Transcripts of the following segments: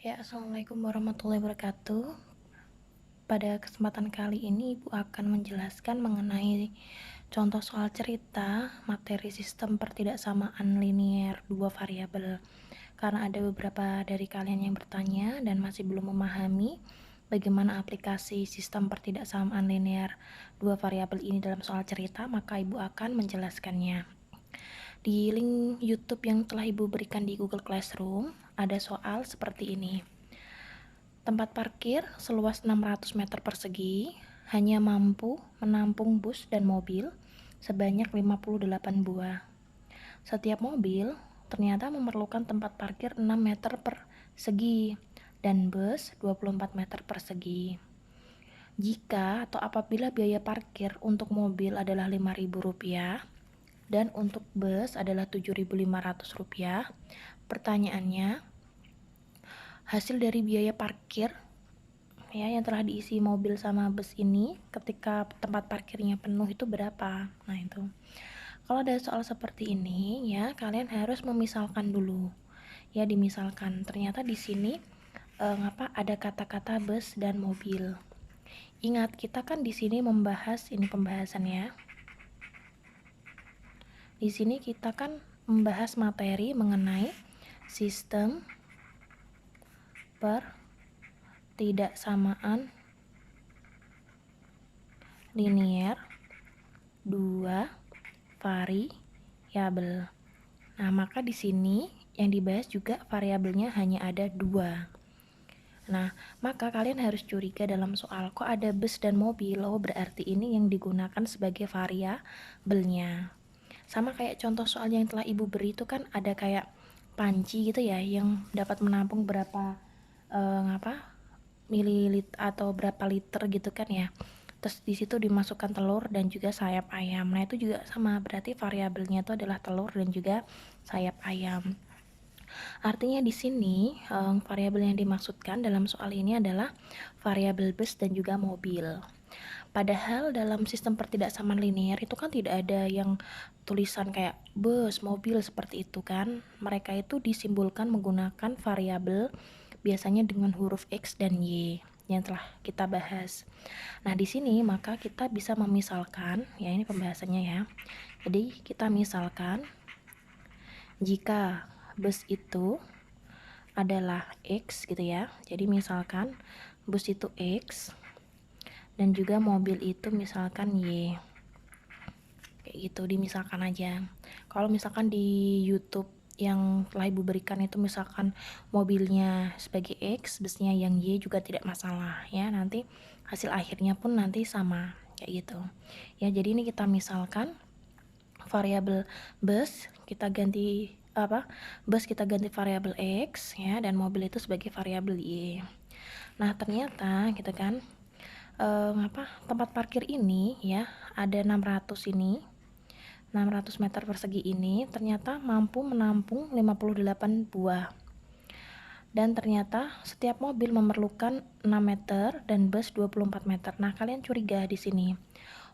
Ya, Assalamualaikum warahmatullahi wabarakatuh. Pada kesempatan kali ini, Ibu akan menjelaskan mengenai contoh soal cerita materi sistem pertidaksamaan linier dua variabel. Karena ada beberapa dari kalian yang bertanya dan masih belum memahami bagaimana aplikasi sistem pertidaksamaan linier dua variabel ini dalam soal cerita, maka Ibu akan menjelaskannya. Di link YouTube yang telah Ibu berikan di Google Classroom, ada soal seperti ini. Tempat parkir seluas 600 meter persegi hanya mampu menampung bus dan mobil sebanyak 58 buah. Setiap mobil ternyata memerlukan tempat parkir 6 meter persegi dan bus 24 meter persegi. Jika atau apabila biaya parkir untuk mobil adalah Rp5.000 dan untuk bus adalah Rp7.500, pertanyaannya, hasil dari biaya parkir ya yang telah diisi mobil sama bus ini ketika tempat parkirnya penuh itu berapa? Nah, itu. Kalau ada soal seperti ini ya, kalian harus memisalkan dulu. Ya, dimisalkan. Ternyata di sini ada kata-kata bus dan mobil. Ingat, kita kan di sini membahas ini pembahasannya. Di sini kita kan membahas materi mengenai sistem pertidaksamaan linier dua variabel. Nah, maka di sini yang dibahas juga variabelnya hanya ada 2. Nah, maka kalian harus curiga dalam soal kok ada bus dan mobil, berarti ini yang digunakan sebagai variabelnya. Sama kayak contoh soal yang telah Ibu beri itu kan ada kayak panci gitu ya, yang dapat menampung berapa mililiter atau berapa liter gitu kan ya. Terus di situ dimasukkan telur dan juga sayap ayam. Nah, itu juga sama, berarti variabelnya itu adalah telur dan juga sayap ayam. Artinya di sini variabel yang dimaksudkan dalam soal ini adalah variabel bus dan juga mobil. Padahal dalam sistem pertidaksamaan linier itu kan tidak ada yang tulisan kayak bus, mobil seperti itu kan. Mereka itu disimbolkan menggunakan variabel biasanya dengan huruf X dan Y yang telah kita bahas. Nah, di sini maka kita bisa memisalkan, ya ini pembahasannya ya. Jadi kita misalkan jika bus itu adalah X gitu ya. Jadi misalkan bus itu X dan juga mobil itu misalkan Y. Kayak gitu, dimisalkan aja. Kalau misalkan di YouTube yang telah Ibu berikan itu misalkan mobilnya sebagai X, busnya yang Y juga tidak masalah ya. Nanti hasil akhirnya pun nanti sama kayak gitu. Ya, jadi ini kita misalkan variabel bus kita ganti bus kita ganti variabel X ya, dan mobil itu sebagai variabel Y. Nah, ternyata gitu kan tempat parkir ini ya ada 600 meter persegi ini ternyata mampu menampung 58 buah. Dan ternyata setiap mobil memerlukan 6 meter dan bus 24 meter. Nah, kalian curiga di sini.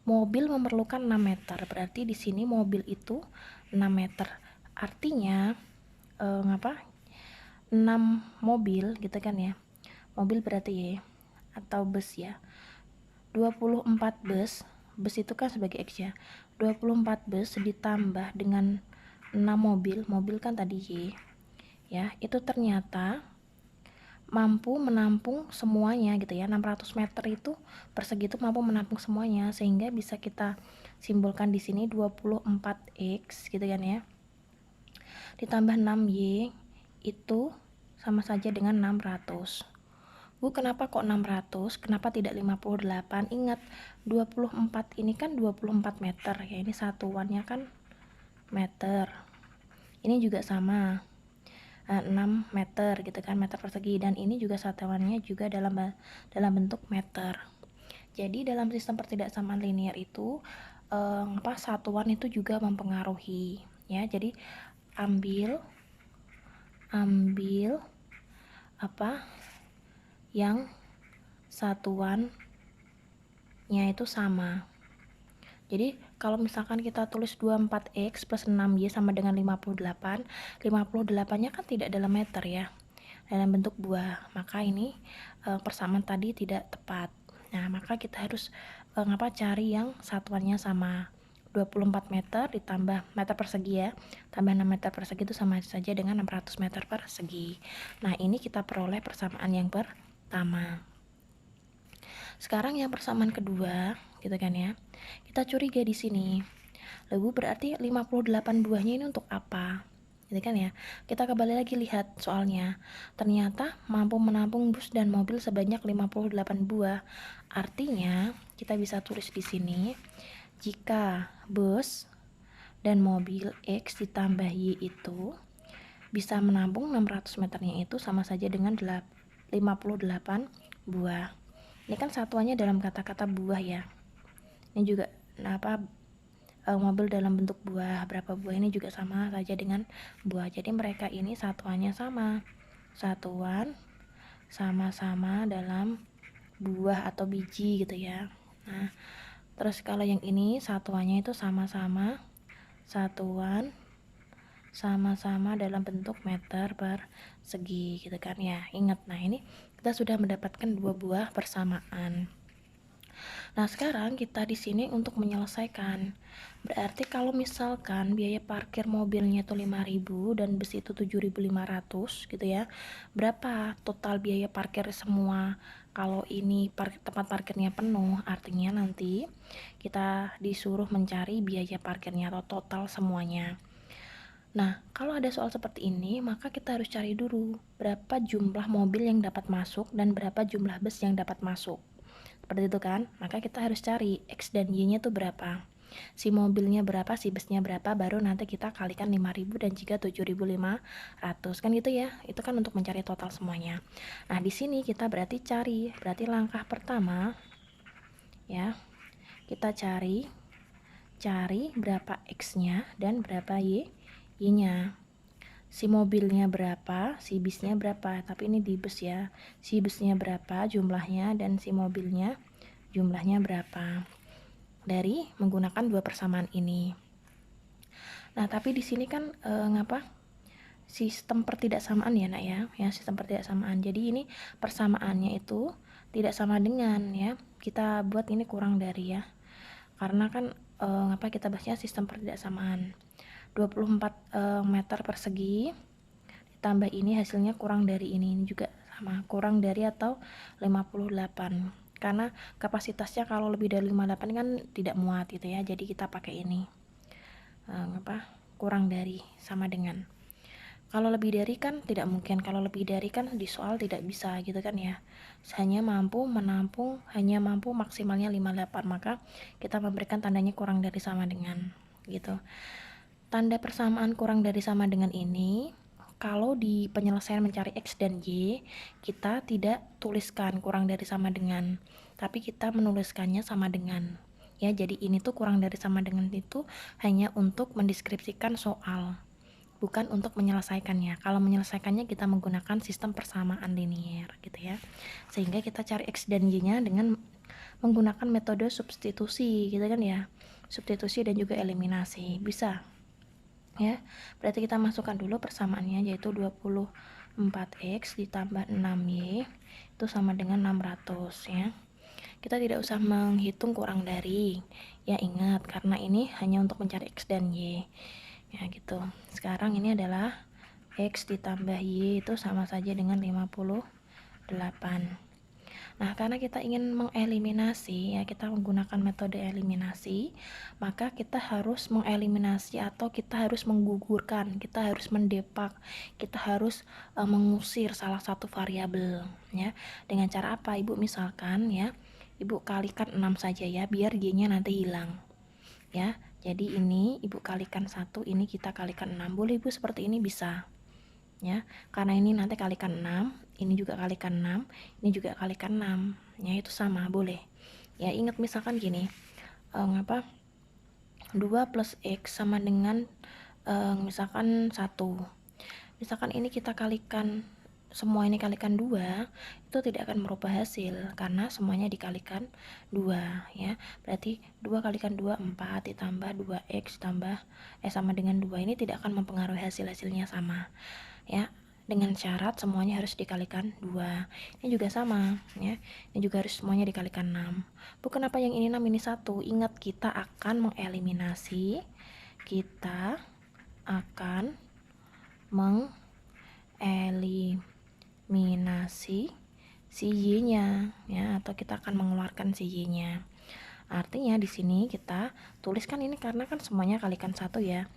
Mobil memerlukan 6 meter, berarti di sini mobil itu 6 meter. Artinya 6 mobil gitu kan ya. Mobil berarti ya, atau bus ya. 24 bus itu kan sebagai X ya. 24 bus ditambah dengan 6 mobil kan tadi Y. Ya, itu ternyata mampu menampung semuanya gitu ya. 600 meter itu persegi itu mampu menampung semuanya, sehingga bisa kita simbolkan di sini 24X gitu kan ya. Ditambah 6Y itu sama saja dengan 600. Bu, kenapa kok 600? Kenapa tidak 58? Ingat, 24 ini kan 24 meter ya. Ini satuannya kan meter. Ini juga sama. 6 meter gitu kan, meter persegi, dan ini juga satuannya juga dalam bentuk meter. Jadi dalam sistem pertidaksamaan linier itu satuan itu juga mempengaruhi ya. Jadi ambil yang satuannya itu sama. Jadi kalau misalkan kita tulis 24X plus 6Y sama dengan 58, 58-nya kan tidak dalam meter ya. dalam bentuk buah, maka ini persamaan tadi tidak tepat. Nah, maka kita harus cari yang satuannya sama. 24 meter ditambah meter persegi ya, tambah 6 meter persegi itu sama saja dengan 600 meter persegi. Nah, ini kita peroleh persamaan yang pertama. Sekarang yang persamaan kedua, gitu kan ya. Kita curiga di sini. Lalu berarti 58 buahnya ini untuk apa? Gitu kan ya. Kita kembali lagi lihat soalnya. Ternyata mampu menampung bus dan mobil sebanyak 58 buah. Artinya, kita bisa tulis di sini, jika bus dan mobil X ditambah Y itu bisa menampung 600 meternya itu sama saja dengan 58 buah. Ini kan satuannya dalam kata-kata buah ya. Ini juga mobil dalam bentuk buah, berapa buah ini juga sama saja dengan buah. Jadi mereka ini satuannya sama. Satuan sama-sama dalam buah atau biji gitu ya. Nah, terus kalau yang ini satuannya itu sama-sama, satuan sama-sama dalam bentuk meter persegi gitu kan ya. Ingat, nah ini kita sudah mendapatkan dua buah persamaan. Nah, sekarang kita di sini untuk menyelesaikan. Berarti kalau misalkan biaya parkir mobilnya itu 5.000 dan bus itu 7.500 gitu ya. Berapa total biaya parkir semua? Kalau ini tempat parkirnya penuh, artinya nanti kita disuruh mencari biaya parkirnya atau total semuanya. Nah, kalau ada soal seperti ini, maka kita harus cari dulu berapa jumlah mobil yang dapat masuk dan berapa jumlah bus yang dapat masuk. Seperti itu kan? Maka kita harus cari X dan Y-nya tuh berapa. Si mobilnya berapa, si busnya berapa, baru nanti kita kalikan 5.000 dan juga 7.500. Kan gitu ya. Itu kan untuk mencari total semuanya. Nah, di sini kita berarti langkah pertama ya. Kita cari berapa X-nya dan berapa Y-nya. Si mobilnya berapa, si busnya berapa, tapi ini di bus ya. Si busnya berapa jumlahnya dan si mobilnya jumlahnya berapa. Dari menggunakan dua persamaan ini. Nah, tapi di sini kan sistem pertidaksamaan ya, Nak ya. Ya, sistem pertidaksamaan. Jadi ini persamaannya itu tidak sama dengan ya. Kita buat ini kurang dari ya. Karena kan kita bahasnya sistem pertidaksamaan. 24 meter persegi ditambah ini hasilnya kurang dari ini juga sama, kurang dari atau 58, karena kapasitasnya kalau lebih dari 58 kan tidak muat gitu ya, jadi kita pakai ini kurang dari sama dengan. Kalau lebih dari kan tidak mungkin, kalau lebih dari kan di soal tidak bisa gitu kan ya, hanya mampu menampung, hanya mampu maksimalnya 58, maka kita memberikan tandanya kurang dari sama dengan gitu. Tanda persamaan kurang dari sama dengan ini, kalau di penyelesaian mencari X dan Y, kita tidak tuliskan kurang dari sama dengan, tapi kita menuliskannya sama dengan. Ya, jadi ini tuh kurang dari sama dengan itu hanya untuk mendeskripsikan soal, bukan untuk menyelesaikannya. Kalau menyelesaikannya kita menggunakan sistem persamaan linier gitu ya. Sehingga kita cari X dan Y-nya dengan menggunakan metode substitusi gitu kan ya. Substitusi dan juga eliminasi. Bisa ya, berarti kita masukkan dulu persamaannya, yaitu 24x ditambah 6y itu sama dengan 600 ya. Kita tidak usah menghitung kurang dari ya, ingat karena ini hanya untuk mencari x dan y ya gitu. Sekarang ini adalah x ditambah y itu sama saja dengan 58. Nah, karena kita ingin mengeliminasi ya, kita menggunakan metode eliminasi, maka kita harus mengeliminasi atau kita harus menggugurkan, kita harus mendepak, kita harus mengusir salah satu variabel ya. Dengan cara apa, Ibu? Misalkan ya, Ibu kalikan 6 saja ya, biar Y-nya nanti hilang. Ya. Jadi ini Ibu kalikan 1, ini kita kalikan 6. Boleh Ibu seperti ini, bisa. Ya, karena ini nanti kalikan 6, ini juga kalikan 6, ini juga kalikan 6 ya, itu sama, boleh ya. Ingat misalkan gini, 2 plus x sama dengan misalkan 1, misalkan ini kita kalikan semua, ini kalikan 2, itu tidak akan merubah hasil karena semuanya dikalikan 2 ya. Berarti 2 kalikan 2 4 ditambah 2x tambah sama dengan 2, ini tidak akan mempengaruhi hasilnya sama ya. dengan syarat semuanya harus dikalikan 2. Ini juga sama ya, ini juga harus semuanya dikalikan 6. Bu, kenapa yang ini 6 ini 1? Ingat, kita akan mengeliminasi si y-nya ya, atau kita akan mengeluarkan si y-nya. Artinya di sini kita tuliskan ini karena kan semuanya kalikan 1 ya.